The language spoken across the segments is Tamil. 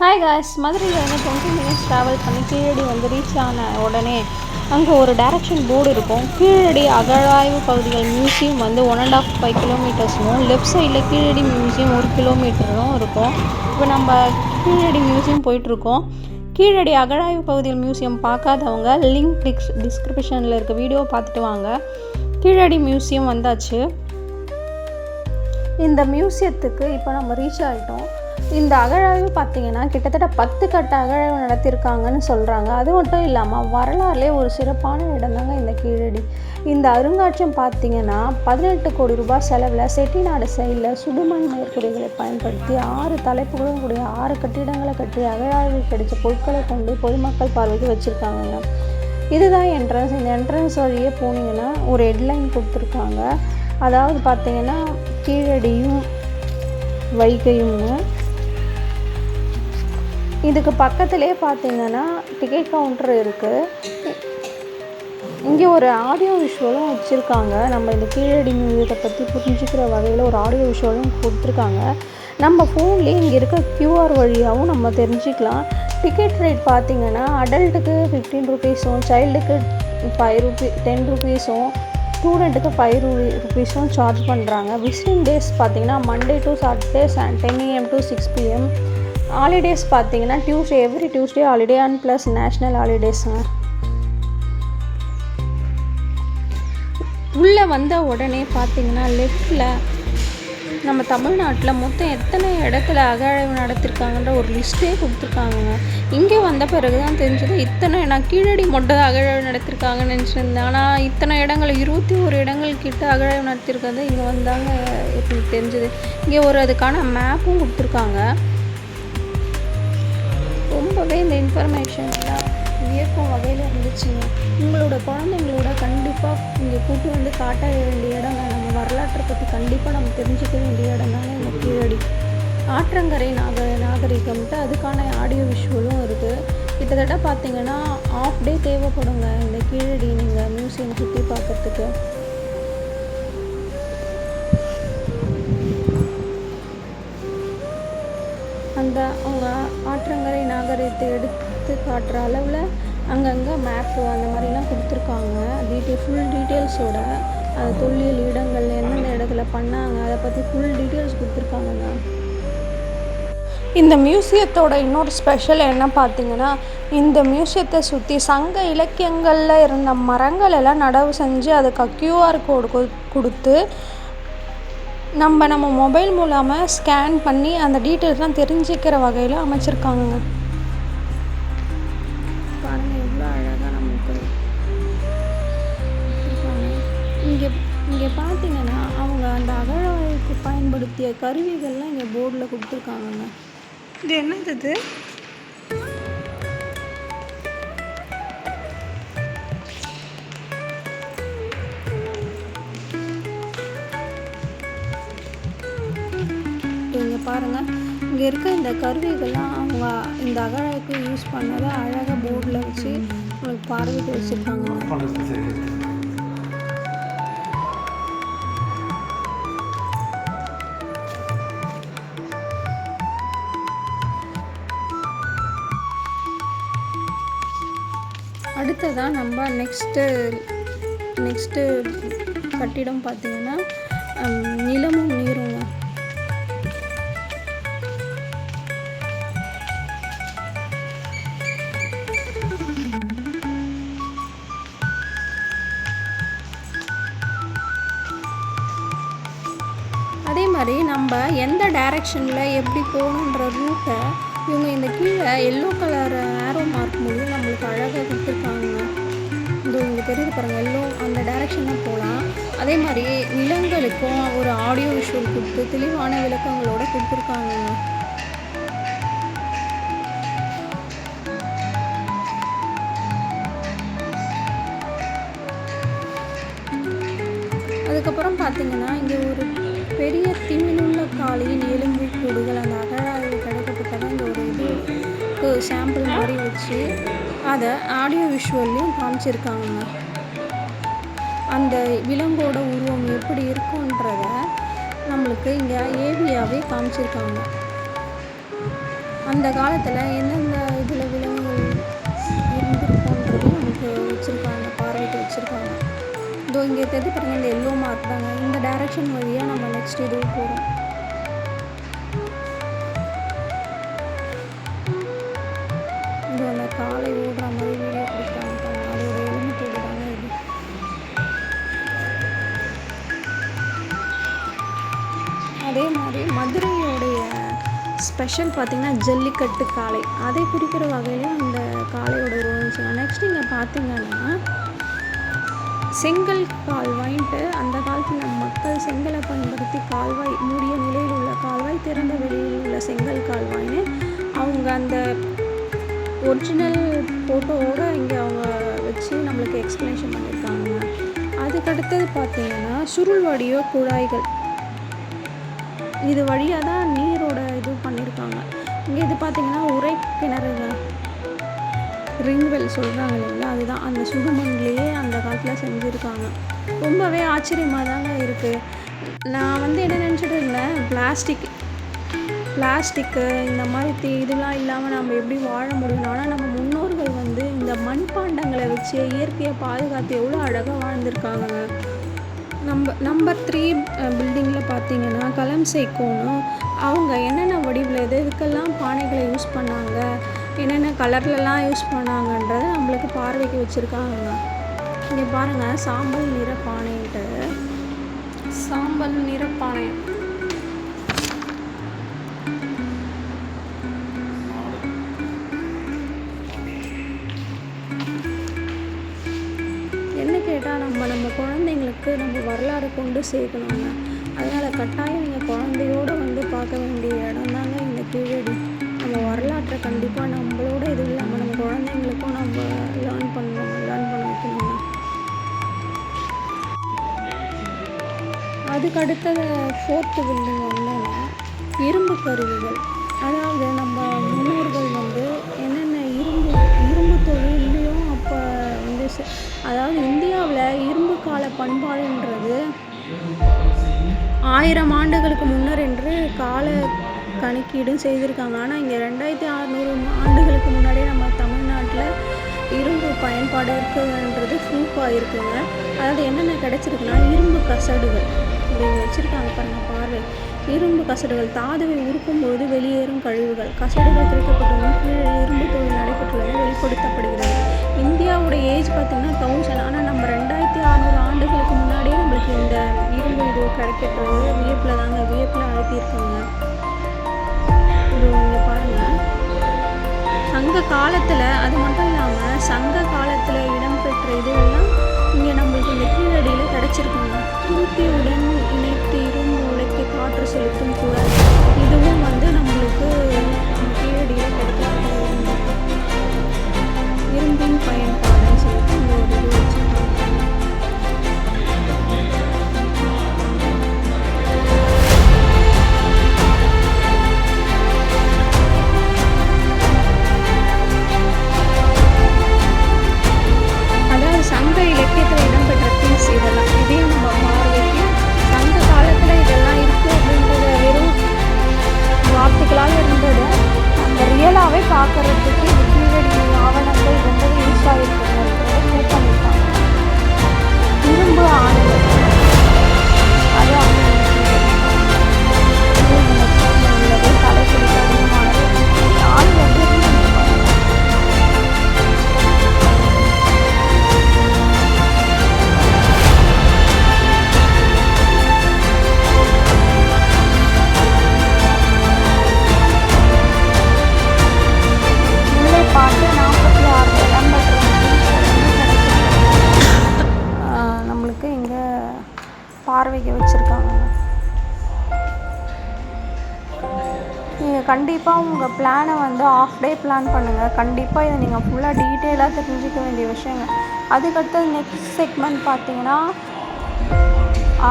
ஹாய் காய்ஸ், மதுரையிலேருந்து 20 மினிட்ஸ் ட்ராவல் பண்ணி கீழடி ரீச் ஆன உடனே அங்கே ஒரு டைரக்ஷன் போர்டு இருக்கும். கீழடி அகழாய்வு பகுதிகள் மியூசியம் 1.5 கிலோமீட்டர்ஸும், லெஃப்ட் சைடில் கீழடி மியூசியம் 1 கிலோமீட்டரும் இருக்கும். இப்போ நம்ம கீழடி மியூசியம் போயிட்டுருக்கோம். கீழடி அகழாய்வு பகுதிகள் மியூசியம் பார்க்காதவங்க லிங்க் டிஸ்கிரிப்ஷனில் இருக்க வீடியோ பார்த்துட்டு வாங்க. கீழடி மியூசியம் வந்தாச்சு. இந்த மியூசியத்துக்கு இப்போ நம்ம ரீச் ஆகிட்டோம். இந்த அகழாய்வு பார்த்திங்கன்னா கிட்டத்தட்ட 10 கட்ட அகழாய்வு நடத்தியிருக்காங்கன்னு சொல்கிறாங்க. அது மட்டும் இல்லாமல் வரலாறுலேயே ஒரு சிறப்பான இடம் தாங்க இந்த கீழடி. இந்த அருங்காட்சியம் பார்த்திங்கன்னா 18 கோடி ரூபாய் செலவில் செட்டிநாடு சைடில் சுடுமண் மேற்கூரைகளை பயன்படுத்தி 6 தலைப்புகளும் கூடிய 6 கட்டிடங்களை கட்டி அகழாய்வு கிடைச்ச பொருட்களை கொண்டு பொதுமக்கள் பார்வைக்கு வச்சுருக்காங்க. இதுதான் என்ட்ரன்ஸ். இந்த என்ட்ரன்ஸ் வழியே போனீங்கன்னா ஒரு ஹெட்லைன் கொடுத்துருக்காங்க. அதாவது பார்த்திங்கன்னா கீழடியும் வைகையும்னு. இதுக்கு பக்கத்துலேயே பார்த்திங்கன்னா டிக்கெட் கவுண்டர் இருக்குது. இங்கே ஒரு ஆடியோ விஷுவலும் வச்சுருக்காங்க. நம்ம இந்த கீழடி மியூசியத்தை பற்றி புரிஞ்சுக்கிற வகையில் ஒரு ஆடியோ விஷுவலும் கொடுத்துருக்காங்க. நம்ம ஃபோன்லேயே இங்கே இருக்க QR வழியாகவும் நம்ம தெரிஞ்சுக்கலாம். டிக்கெட் ரேட் பார்த்திங்கன்னா அடல்ட்டுக்கு 15 ருபீஸும், சைல்டுக்கு 10 ருபீஸும், ஸ்டூடெண்ட்டுக்கு 5 ருபீஸும் சார்ஜ் பண்ணுறாங்க. விசிட்டிங் டேஸ் பார்த்திங்கன்னா Monday to Saturday 10 AM to 6 PM. Holidays பார்த்திங்கன்னா every Tuesday holiday and plus national ஹாலிடேஸுங்க. உள்ளே வந்த உடனே பார்த்திங்கன்னா லெஃப்டில் நம்ம தமிழ்நாட்டில் மொத்தம் எத்தனை இடத்துல அகழாய்வு நடத்திருக்காங்கன்ற ஒரு லிஸ்ட்டே கொடுத்துருக்காங்க. இங்கே வந்த பிறகு தான் தெரிஞ்சது. நான் கீழடி மட்டும் அகழாய்வு நடத்திருக்காங்கன்னு நினச்சிருந்தேன். ஆனால் இத்தனை இடங்கள் 21 இடங்கள் கிட்ட அகழாய்வு நடத்திருக்கிறது இங்கே வந்தாங்க எப்படி தெரிஞ்சது. இங்கே அதுக்கான மேப்பும் கொடுத்துருக்காங்க. ரொம்பவே இந்த இன்ஃபர்மேஷன்லாம் வியக்கும் வகையில் இருந்துச்சுங்க. உங்களோட குழந்தைங்களோட கண்டிப்பாக இங்கே கூட்டு காட்ட வேண்டிய இடங்க. நம்ம வரலாற்றை பற்றி கண்டிப்பாக நம்ம தெரிஞ்சுக்க வேண்டிய இடம் தானே இந்த கீழடி. ஆற்றங்கரை நாகரிகம்ட்டு அதுக்கான ஆடியோ விஷுவலும் இருக்குது. கிட்டத்தட்ட பார்த்திங்கன்னா ஆஃப் டே தேவைப்படுங்க இந்த கீழடி நீங்கள் மியூசியம் சுற்றி பார்க்குறதுக்கு. அவங்க ஆற்றங்கரை நாகரிகத்தை எடுத்து காட்டுற அளவில் அங்கங்கே மேப்பு அந்த மாதிரிலாம் கொடுத்துருக்காங்க. ஃபுல் டீட்டெயில்ஸோட அது தொல்லியல் இடங்கள் எந்தெந்த இடத்துல பண்ணாங்க அதை பற்றி ஃபுல் டீட்டெயில்ஸ் கொடுத்துருக்காங்கங்க. இந்த மியூசியத்தோட இன்னொரு ஸ்பெஷல் என்ன பார்த்திங்கன்னா, இந்த மியூசியத்தை சுற்றி சங்க இலக்கியங்களில் இருந்த மரங்கள் எல்லாம் நடவு செஞ்சு அதுக்கு QR கோடு கொடுத்து நம்ம மொபைல் மூலமாக ஸ்கேன் பண்ணி அந்த டீட்டெயில்ஸ்லாம் தெரிஞ்சுக்கிற வகையில் அமைச்சிருக்காங்க. பாருங்கள் எவ்வளோ அழகாக நமக்கு இங்கே பார்த்தீங்கன்னா அவங்க அந்த அகழாய்வுக்கு பயன்படுத்திய கருவிகள்லாம் இங்கே போர்டில் கொடுத்துருக்காங்கங்க. இது என்னது? இங்கே பாருங்கள், இங்கே இருக்க இந்த கருவிகள்லாம் அவங்க இந்த அகழாய்வுக்கு யூஸ் பண்ணதை அழகாக போர்டில் வச்சு உங்களுக்கு பார்வைக்கு வச்சுருக்காங்க. அடுத்ததான் நம்ம நெக்ஸ்ட்டு கட்டிடம் பார்த்திங்கன்னா நிலமும் நீருங்க. அதே மாதிரி நம்ம எந்த டைரெக்ஷனில் எப்படி போகணுன்ற ரூட்டை இவங்க இந்த கீழே எல்லோ கலர் ஆரோ மார்க் மூலம் நம்மளுக்கு அழகாக கொடுத்துருக்காங்க. இங்கே தெரியுது பாருங்கள், எல்லோ அந்த டைரெக்ஷனில் போகலாம். அதே மாதிரி நிலங்களுக்கும் ஒரு ஆடியோ விஷுவல் கொடுத்து தெளிவான விளக்கங்களோடு கொடுத்துருக்காங்க. அதுக்கப்புறம் பார்த்திங்கன்னா இங்கே ஒரு பெரிய திமிழுள்ள காளியின் எலும்பு கூடுகள் அந்த அகழாய்வு கிடைக்கப்பட்டதான் இந்த ஒரு இதுக்கு சாம்பிள் மாதிரி வச்சு அதை ஆடியோ விஷுவல்லையும் காமிச்சிருக்காங்க. அந்த விலங்கோட உருவம் எப்படி இருக்குன்றத நம்மளுக்கு இங்கே ஏவியாவே காமிச்சிருக்காங்க. அந்த காலத்தில் எந்தெந்த இதில் விலங்குகள் இருந்திருக்கோன்றது நமக்கு வச்சுருக்காங்க, பார்வைக்கு வச்சுருக்காங்க. இதோ இங்கே தெரிஞ்சு பாருங்கள், இந்த எல்லோ மார்க் தாங்க. இந்த டைரக்ஷன் வழியாக நம்ம நெக்ஸ்ட் இது போகிறோம். இது அந்த காலை ஓடுற மாதிரி வீடியோ கொடுக்குறாங்க, அதோட எலும்பு தாங்க இது. அதே மாதிரி மதுரையோடைய ஸ்பெஷல் பார்த்திங்கன்னா ஜல்லிக்கட்டு காளை, அதை குறிக்கிற வகையிலும் இந்த காளையோட உருவம். நெக்ஸ்ட் இங்கே பார்த்திங்கன்னா செங்கல் கால்வாய்ன்ட்டு அந்த காலத்தில் மக்கள் செங்கலை பயன்படுத்தி கால்வாய், மூடிய நிலையில் உள்ள கால்வாய், திறந்த வெளியில் உள்ள செங்கல் கால்வாய்னு அவங்க அந்த ஒரிஜினல் ஃபோட்டோவோடு இங்கே அவங்க வச்சு நம்மளுக்கு எக்ஸ்ப்ளனேஷன் பண்ணியிருக்காங்க. அதுக்கடுத்தது பார்த்திங்கன்னா சுருள் வடிவ குழாய்கள், இது வழியாக தான் நீரோட இது பண்ணியிருக்காங்க. இங்கே இது பார்த்திங்கன்னா உரை கிணறுங்க, ரிங்வெல் சொல்கிறாங்க இல்லைங்களா, அதுதான் அந்த சுடுமண்லேயே அந்த காலத்தில் செஞ்சுருக்காங்க. ரொம்பவே ஆச்சரியமாக தாங்க இருக்குது. நான் என்ன நினச்சிட்டு இருந்தேன், பிளாஸ்டிக்கு இந்த மாதிரி இதெல்லாம் இல்லாமல் நம்ம எப்படி வாழ முடியும். ஆனால் நம்ம முன்னோர்கள் இந்த மண்பாண்டங்களை வச்சு இயற்கையை பாதுகாத்து எவ்வளோ அழகாக வாழ்ந்திருக்காங்க. நம்பர் 3 பில்டிங்கில் பார்த்தீங்கன்னா களம் சேர்க்கணும், அவங்க என்னென்ன வடிவில் எதுக்கெல்லாம் பானைகளை யூஸ் பண்ணாங்க, என்னென்ன கலர்லலாம் யூஸ் பண்ணாங்கன்றதை நம்மளுக்கு பார்வைக்கு வச்சுருக்காங்க. இங்கே பாருங்கள், சாம்பல் நிற பானைன்ட்டு, சாம்பல் நிற பானை என்ன கேட்டால் நம்ம குழந்தைங்களுக்கு நம்ம வரலாறு கொண்டு சேர்க்கணுங்க. அதனால் கட்டாயம் நீங்கள் குழந்தையோடு பார்க்க வேண்டிய இடம் தாங்க இந்த கீழடி. நம்ம வரலாற்றை கண்டிப்பாக நம்மளோட இது இல்லாமல் நம்ம குழந்தைங்களுக்கும் நம்ம லேர்ன் பண்ண வைக்கணுங்க. அதுக்கு அடுத்தது 4th பில்டிங் வந்தோன்னா இரும்பு கருவிகள். அதாவது நம்ம முன்னோர்கள் என்னென்ன இரும்பு தொழிலையும் அப்போ அதாவது இந்தியாவில் இரும்பு கால பண்பாடுன்றது 1000 ஆண்டுகளுக்கு முன்னர் என்று கால கணக்கீடும் செய்திருக்காங்க. ஆனால் இங்கே 2600 ஆண்டுகளுக்கு முன்னாடியே நம்ம தமிழ்நாட்டில் இரும்பு பயன்பாடு இருக்குதுன்றது ப்ரூஃபாக இருக்குங்க. அதாவது என்னென்ன கிடச்சிருக்குன்னா இரும்பு கசடுகள் இப்படி வச்சுருக்காங்க பாருங்கள், பார்வை. இரும்பு கசடுகள் தாதுவை உருக்கும்போது வெளியேறும் கழிவுகள். கசடுகள் கிடைக்கப்பட்டதும் கீழே இரும்பு தொழில் நடைபெற்றுள்ளது வெளிப்படுத்தப்படுகிறது. இந்தியாவுடைய ஏஜ் பார்த்திங்கன்னா 1000, ஆனால் நம்ம 2600 ஆண்டுகளுக்கு முன்னாடியே நம்மளுக்கு இந்த இரும்பு இது கிடைக்கிறது வியப்பில் அழைத்திருக்காங்க. இது இங்கே பாருங்கள், சங்க காலத்தில், அது மட்டும் இல்லாமல் சங்க காலத்தில் இடம்பெற்ற இதுவெல்லாம் இங்கே நம்மளுக்கு இந்த கீழடியில் கிடச்சிருக்குங்க. துருத்தியுடன் இணைத்து இரும்பு உலைக்கு காற்று செலுத்தும் கூட, இதுவும் நம்மளுக்கு கீழடியில் கிடைக்கிறது. இரும்பின் பயன்பாடுன்னு சொல்லிட்டு இங்கே ஒரு இது வச்சுருக்காங்க. அதாவது சங்க இலக்கியத்தில் இடம்பெற்ற திங்ஸ் இதெல்லாம், இதையும் நம்ம பார்வைக்கு சங்க காலத்தில் இதெல்லாம் இருக்குது அப்படின்றத வெறும் வார்த்தைகளாக இருந்தது நம்ம ரியலாகவே பார்க்குறதுக்கு இந்த கீழடி ஆவணங்கள் ரொம்பவே யூஸ் ஆகிருக்குங்கிறத ப்ரூவ் பண்ணியிருக்காங்க. இரும்பு ஆணைகள் அது உள்ளது தலைப்பிடிக்க அதிகமானது ஆள் பார்த்து 46 நம்மளுக்கு இங்கே பார்வைக்கு வச்சுருக்காங்க. நீங்கள் கண்டிப்பாக உங்கள் பிளானை ஆஃப் டே பிளான் பண்ணுங்கள். கண்டிப்பாக இதை நீங்கள் ஃபுல்லாக டீட்டெயிலாக தெரிஞ்சுக்க வேண்டிய விஷயங்க. அதுக்கடுத்து நெக்ஸ்ட் செக்மெண்ட் பார்த்தீங்கன்னா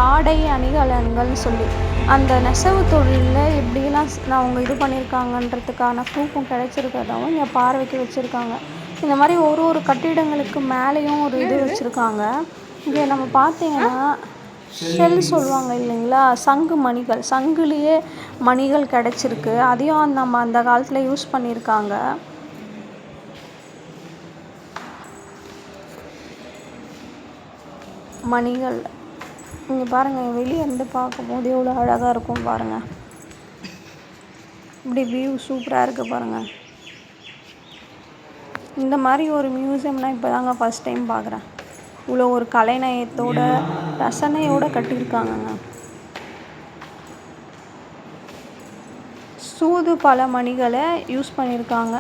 ஆடை அணிகலன்கள்னு சொல்லி அந்த நெசவு தொழிலில் எப்படிலாம் அவங்க இது பண்ணியிருக்காங்கன்றதுக்கான ப்ரூஃபும் கிடைச்சிருக்கிறதாவும் இங்கே பார்வைக்கு வச்சுருக்காங்க. இந்த மாதிரி ஒரு கட்டிடங்களுக்கு மேலேயும் ஒரு இது வச்சுருக்காங்க. இங்கே நம்ம பார்த்தீங்கன்னா ஷெல் சொல்லுவாங்க இல்லைங்களா, சங்கு மணிகள், சங்குலேயே மணிகள் கிடச்சிருக்கு. அதையும் நம்ம அந்த காலத்தில் யூஸ் பண்ணியிருக்காங்க. மணிகள் இங்கே பாருங்கள், வெளியே இருந்து பார்க்கும்போது எவ்வளோ அழகாக இருக்கும் பாருங்கள். இப்படி வியூ சூப்பராக இருக்குது பாருங்கள். இந்த மாதிரி ஒரு மியூசியம்னால் இப்போ தாங்க ஃபஸ்ட் டைம் பார்க்குறேன். இவ்வளோ ஒரு கலைநயத்தோட ரசனையோடு கட்டியிருக்காங்கங்க. சூது பல மணிகளை யூஸ் பண்ணியிருக்காங்க.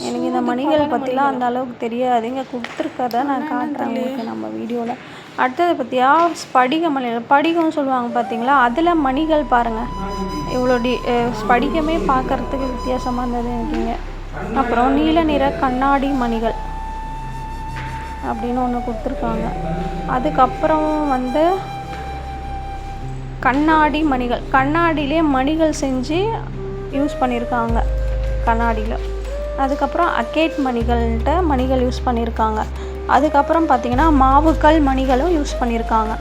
எனக்கு இந்த மணிகளை பற்றிலாம் அந்த அளவுக்கு தெரியாது. இங்கே கொடுத்துருக்கறத நான் காட்டுறேன் உங்களுக்கு நம்ம வீடியோவில். அடுத்ததை பற்றியா ஸ்படிக மணிகள், படிகம் சொல்லுவாங்க பார்த்தீங்களா, அதில் மணிகள் பாருங்கள் இவ்வளோ ஸ்படிகமே பார்க்குறதுக்கு வித்தியாசமாக இருந்தது எனக்கு இங்கே. அப்புறம் நீல நிற கண்ணாடி மணிகள் அப்படின்னு ஒன்று கொடுத்துருக்காங்க. அதுக்கப்புறம் வந்து கண்ணாடி மணிகள், கண்ணாடியிலே மணிகள் செஞ்சு யூஸ் பண்ணியிருக்காங்க கண்ணாடியில். அதுக்கப்புறம் அக்கேட் மணிகள்ன்ட்டு மணிகள் யூஸ் பண்ணியிருக்காங்க. அதுக்கப்புறம் பார்த்திங்கன்னா மாவுக்கல் மணிகளும் யூஸ் பண்ணியிருக்காங்க.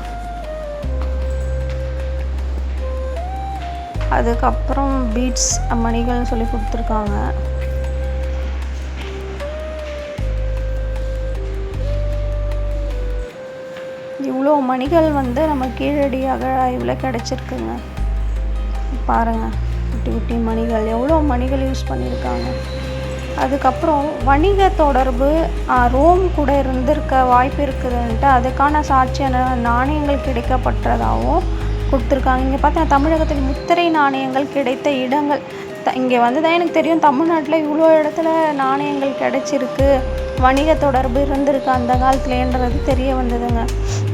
அதுக்கப்புறம் பீட்ஸ் மணிகள்னு சொல்லி கொடுத்துருக்காங்க. இவ்வளோ மணிகள் வந்து நம்ம கீழடி அகழாய்வில் கிடச்சிருக்குங்க பாருங்கள். குட்டி குட்டி மணிகள், எவ்வளோ மணிகள் யூஸ் பண்ணியிருக்காங்க. அதுக்கப்புறம் வணிக தொடர்பு ரோம் கூட இருந்திருக்க வாய்ப்பு இருக்குதுன்ட்டு அதுக்கான சாட்சியான நாணயங்கள் கிடைக்கப்பட்டதாகவும் கொடுத்துருக்காங்க. இங்கே பார்த்தா தமிழகத்தில் முத்திரை நாணயங்கள் கிடைத்த இடங்கள் இங்கே வந்து தான் எனக்கு தெரியும் தமிழ்நாட்டில் இவ்வளோ இடத்துல நாணயங்கள் கிடச்சிருக்கு, வணிக தொடர்பு இருந்திருக்கு அந்த காலத்துலேன்றது தெரிய வந்ததுங்க.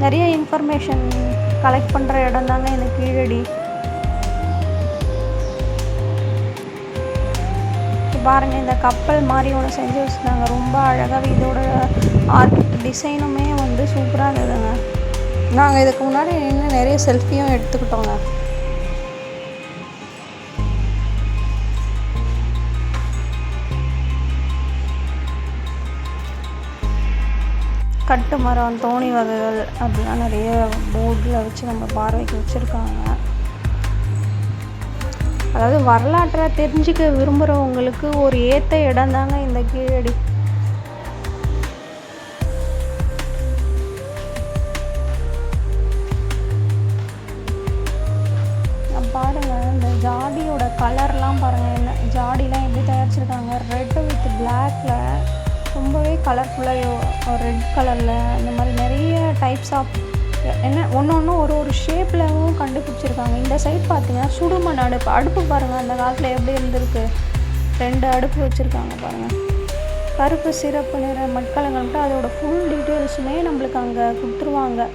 நிறைய இன்ஃபர்மேஷன் கலெக்ட் பண்ணுற இடம் தாங்க இந்த கீழடி. பாருங்கள், இந்த கப்பல் மாதிரி ஒன்று செஞ்சு வச்சுருந்தாங்க ரொம்ப அழகாகவே. இதோட டிசைனுமே வந்து சூப்பராக இருந்ததுங்க. நாங்கள் இதுக்கு முன்னாடி இன்னும் நிறைய செல்ஃபியும் எடுத்துக்கிட்டோங்க. கட்டு மரம், தோணி வகைகள் அப்படிலாம் நிறைய போர்டில் வச்சு நம்ம பார்வைக்கு வச்சுருக்காங்க. அதாவது வரலாற்றை தெரிஞ்சுக்க விரும்புகிறவங்களுக்கு ஒரு ஏற்ற இடம் தாங்க இந்த கீழடி. பாருங்கள், இந்த ஜாடியோட கலர்லாம் பாருங்கள், என்ன ஜாடிலாம் எப்படி தயாரிச்சிருக்காங்க. ரெட்டு வித் பிளாக்கில் ரொம்பவே கலர்ஃபுல்லாக, ரெட் கலரில் இந்த மாதிரி நிறைய டைப்ஸ் ஆஃப் என்ன ஒன்று ஒன்று ஒரு ஷேப்லவும் கண்டுபிடிச்சிருக்காங்க. இந்த சைட் பார்த்தீங்கன்னா சுடுமண் அடுப்பு பாருங்கள், அந்த காலத்தில் எப்படி இருந்திருக்கு. 2 அடுப்பு வச்சுருக்காங்க பாருங்கள். கருப்பு சிறப்பு நிற மட்கலங்கள்ட்டு அதோட ஃபுல் டீட்டெயில்ஸுமே நம்மளுக்கு அங்கே கொடுத்துருவாங்க.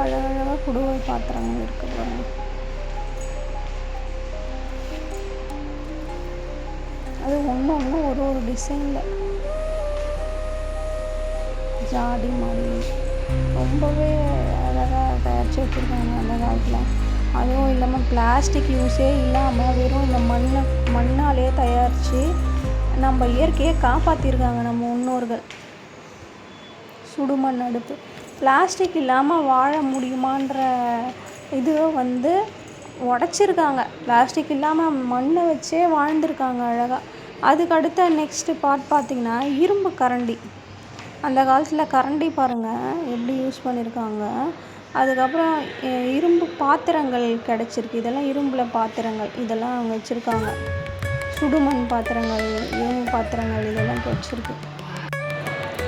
அழகழகாக குடுவை பாத்திரங்கள் இருக்கு பாருங்க. அது ஒன்று ஒன்று ஒரு டிசைனில் ஜாடி மாதிரி ரொம்பவே அழகாக தயாரித்து வச்சுருக்காங்க அந்த காலத்தில். அதுவும் இல்லாமல் பிளாஸ்டிக் யூஸே இல்லாமல் வெறும் இந்த மண்ணாலே தயாரித்து நம்ம இயற்கையை காப்பாற்றிருக்காங்க நம்ம முன்னோர்கள். சுடுமண் அடுப்பு பிளாஸ்டிக் இல்லாமல் வாழ முடியுமான்ற இது வந்து உடச்சிருக்காங்க. பிளாஸ்டிக் இல்லாமல் மண்ணை வச்சே வாழ்ந்துருக்காங்க அழகாக. அதுக்கடுத்த நெக்ஸ்ட்டு பார்ட் பார்த்திங்கன்னா இரும்பு கரண்டி. அந்த காலத்தில் கரண்டி பாருங்கள் எப்படி யூஸ் பண்ணியிருக்காங்க. அதுக்கப்புறம் இரும்பு பாத்திரங்கள் கிடச்சிருக்கு. இதெல்லாம் இரும்பில் பாத்திரங்கள் இதெல்லாம் அவங்க வச்சுருக்காங்க. சுடுமண் பாத்திரங்கள், இரும்பு பாத்திரங்கள் இதெல்லாம் கிடச்சிருக்கு.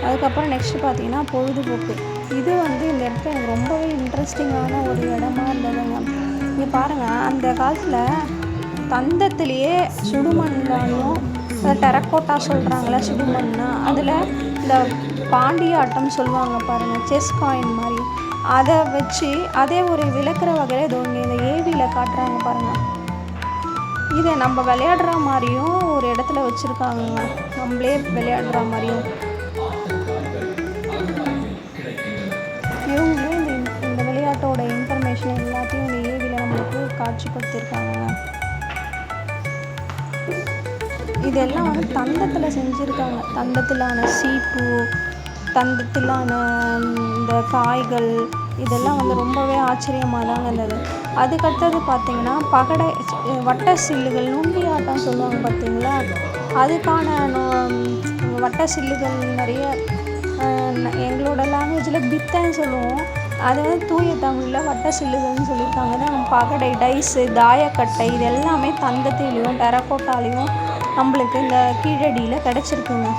அதுக்கப்புறம் நெக்ஸ்ட்டு பார்த்திங்கன்னா பொழுதுபோக்கு. இது வந்து இந்த இடத்துல எனக்கு ரொம்பவே இன்ட்ரெஸ்டிங்கான ஒரு இடமா இருந்ததுங்க. இங்கே பாருங்கள், அந்த காலத்தில் தந்தத்துலேயே சுடுமண்ணாலும் டெரக்கோட்டா சொல்கிறாங்களே சுடுமண்ணா, அதில் இந்த பாண்டிய ஆட்டம் சொல்லுவாங்க பாருங்கள், செஸ் காயின் மாதிரி, அதை வச்சு அதே ஒரு விளக்குற வகையில் இது ஒன்று இந்த ஏவியில் காட்டுறாங்க பாருங்கள். இதை நம்ம விளையாடுற மாதிரியும் ஒரு இடத்துல வச்சுருக்காங்க, நம்மளே விளையாடுற மாதிரியும். இவங்களே இந்த விளையாட்டோட இன்ஃபர்மேஷன் எல்லாத்தையும் இந்த ஏவியில் நம்மளுக்கு காட்சிப்படுத்தியிருக்காங்க. இதெல்லாம் வந்து தந்தத்தில் செஞ்சுருக்காங்க. தந்தத்திலான சீப்பு, தந்தத்திலான இந்த காய்கள், இதெல்லாம் வந்து ரொம்பவே ஆச்சரியமாக தாங்க இருந்தது. அதுக்கடுத்தது பார்த்திங்கன்னா பகடை, வட்ட சில்லுகள், நுண்டி ஆட்டம் சொல்லுவாங்க பார்த்திங்களா, அதுக்கான வட்ட சில்லுகள் நிறைய எங்களோட லாங்குவேஜில் பித்தைன்னு சொல்லுவோம். அது வந்து தூய தமிழில் வட்ட சில்லுகள்னு சொல்லியிருக்காங்க. பகடை, டைஸு, தாயக்கட்டை, இது எல்லாமே தந்தத்திலையும் டெரக்கோட்டாலையும் நம்மளுக்கு இந்த கீழடியில் கிடச்சிருக்குங்க.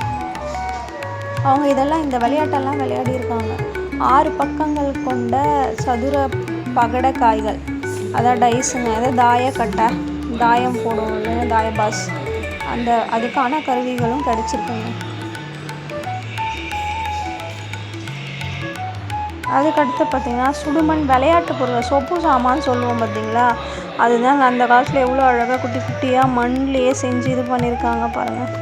அவங்க இதெல்லாம் இந்த விளையாட்டெல்லாம் விளையாடியிருக்காங்க. 6 பக்கங்கள் கொண்ட சதுர பகடை காய்கள், அதான் டைஸுங்க, அதாவது தாயக்கட்டை, தாயம் போடுவோம் இல்லைங்க, தாயபாஸ், அதுக்கான கருவிகளும் கிடச்சிருக்குங்க. அதுக்கடுத்து பார்த்திங்கன்னா சுடுமண் விளையாட்டு பொருள், சொப்பு சாமான்னு சொல்லுவோம் பார்த்திங்களா, அதுதாங்க அந்த காலத்தில் எவ்வளோ அழகாக குட்டி குட்டியாக மண்ணிலேயே செஞ்சு இது பண்ணியிருக்காங்க பாருங்கள்.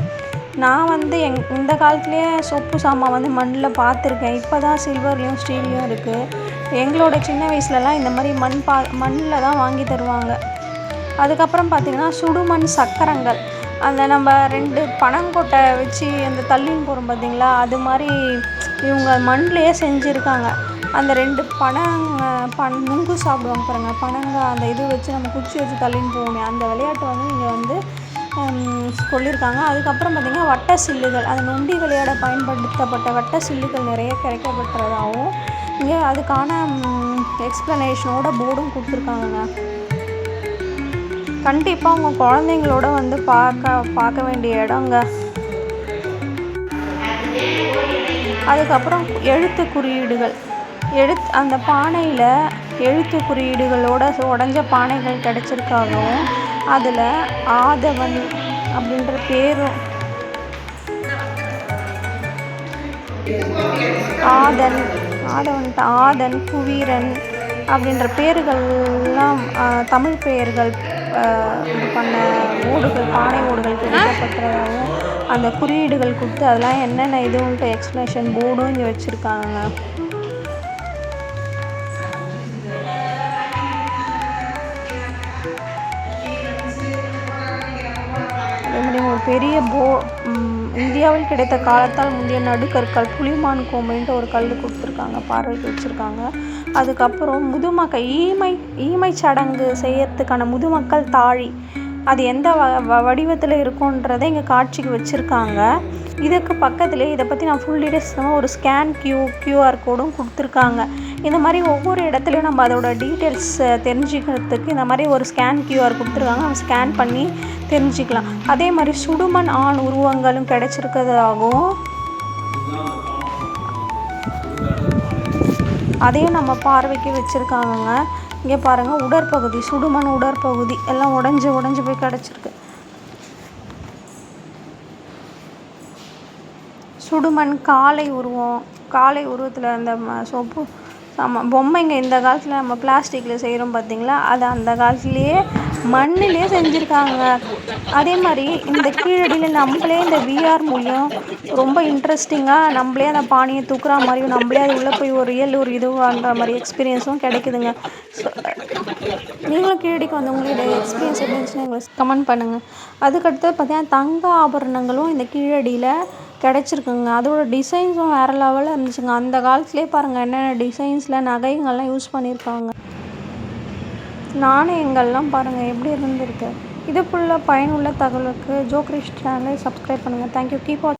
நான் வந்து இந்த காலத்துலேயே சொப்பு சாமான் வந்து மண்ணில் பார்த்துருக்கேன். இப்போ தான் சில்வர்லேயும் ஸ்டீல்லையும் இருக்குது. எங்களோட சின்ன வயசுலலாம் இந்த மாதிரி மண்ணில் தான் வாங்கி தருவாங்க. அதுக்கப்புறம் பார்த்திங்கன்னா சுடுமண் சக்கரங்கள், அந்த நம்ம 2 பனங்கொட்டை வச்சு அந்த தள்ளின்னு போகிறோம் பார்த்திங்களா, அது மாதிரி இவங்க மண்ணிலையே செஞ்சுருக்காங்க. அந்த 2 நுங்கு சாப்பிடுவாங்க பாருங்கள், பனங்காய், அந்த இது வச்சு நம்ம குச்சி வச்சு தள்ளின்னு போவோமே, அந்த விளையாட்டு வந்து இங்கே வந்து சொல்லியிருக்காங்க. அதுக்கப்புறம் பார்த்திங்கன்னா வட்ட சில்லுகள், அந்த நொண்டி விளையாட பயன்படுத்தப்பட்ட வட்ட சில்லுகள் நிறைய கிடைக்கப்பட்டதாகவும் இங்கே அதுக்கான எக்ஸ்ப்ளனேஷனோட போர்டும் கொடுத்துருக்காங்க. கண்டிப்பாக உங்கள் குழந்தைங்களோட வந்து பார்க்க வேண்டிய இடங்க. அதுக்கப்புறம் எழுத்து குறியீடுகள், அந்த பானையில் எழுத்து குறியீடுகளோட உடஞ்ச பானைகள் கிடச்சிருக்காகவும், அதில் ஆதவன் அப்படின்ற பேரும், ஆதன், குவீரன் அப்படின்ற பேர்கள்லாம் தமிழ் பெயர்கள் இது பண்ண ஓடுகள், பானை ஓடுகள் கிடைக்கப்பட்டதாகவும் அந்த குறியீடுகள் கொடுத்து அதெல்லாம் என்னென்ன இதுன்ட்டு எக்ஸ்ப்ளனேஷன் போர்டும் இங்கே வச்சுருக்காங்க. ஒரு பெரிய இந்தியாவில் கிடைத்த காலத்தால் முந்தைய நடுக்கற்கள், புலிமான் கோம்பைன்ட்டு ஒரு கல் கொடுத்துருக்காங்க, பார்வைக்கு வச்சுருக்காங்க. அதுக்கப்புறம் முதுமக்கள் ஈமை சடங்கு செய்யறதுக்கான முதுமக்கள் தாழி, அது எந்த வடிவத்தில் இருக்குன்றதை இங்கே காட்சிக்கு வச்சுருக்காங்க. இதுக்கு பக்கத்துலேயே இதை பற்றி நான் ஃபுல் டீடைல்ஸ் ஒரு ஸ்கேன் QR கோடும் கொடுத்துருக்காங்க. இந்த மாதிரி ஒவ்வொரு இடத்துலையும் நம்ம அதோட டீட்டெயில்ஸ் தெரிஞ்சுக்கிறதுக்கு இந்த மாதிரி ஒரு ஸ்கேன் QR கொடுத்துருக்காங்க, நம்ம ஸ்கேன் பண்ணி தெரிஞ்சுக்கலாம். அதே மாதிரி சுடுமண் ஆண் உருவங்களும் கிடைச்சிருக்கிறதாகவும் அதையும் நம்ம பார்வைக்கு வச்சுருக்காங்க. இங்கே பாருங்கள், உடற்பகுதி, சுடுமண் உடற்பகுதி எல்லாம் உடஞ்சி போய் கிடச்சிருக்கு. சுடுமண் காளை உருவத்தில் அந்த சொப்பு பொம்மைங்க இந்த காலத்தில் நம்ம பிளாஸ்டிக்கில் செய்கிறோம் பார்த்திங்களா, அது அந்த காலத்துலேயே மண்ணிலே செஞ்சுருக்காங்க. அதே மாதிரி இந்த கீழடியில் நம்மளே இந்த VR மூலியம் ரொம்ப இன்ட்ரெஸ்டிங்காக நம்மளே அந்த பானையை தூக்குற மாதிரியும் நம்மளே அது உள்ளே போய் ஒரு இதுவான்ற மாதிரி எக்ஸ்பீரியன்ஸும் கிடைக்குதுங்க. நீங்களும் கீழடிக்கு வந்தவங்களோட எக்ஸ்பீரியன்ஸ் இருந்துச்சுன்னா எங்களுக்கு கமெண்ட் பண்ணுங்கள். அதுக்கடுத்து பார்த்திங்கன்னா தங்க ஆபரணங்களும் இந்த கீழடியில் கிடச்சிருக்குங்க. அதோட டிசைன்ஸும் வேறு லெவலில் இருந்துச்சுங்க. அந்த காலத்துலேயே பாருங்கள் என்னென்ன டிசைன்ஸில் நகைங்கள்லாம் யூஸ் பண்ணியிருக்காங்க. நாணயங்கள்லாம் பாருங்கள் எப்படி இருந்திருக்கு. இது ஃபுல்லாக பயனுள்ள தகவலுக்கு ஜோக்ரிஷ் சேனலை சப்ஸ்கிரைப் பண்ணுங்கள். தேங்க்யூ. கீப் வாட்சிங்.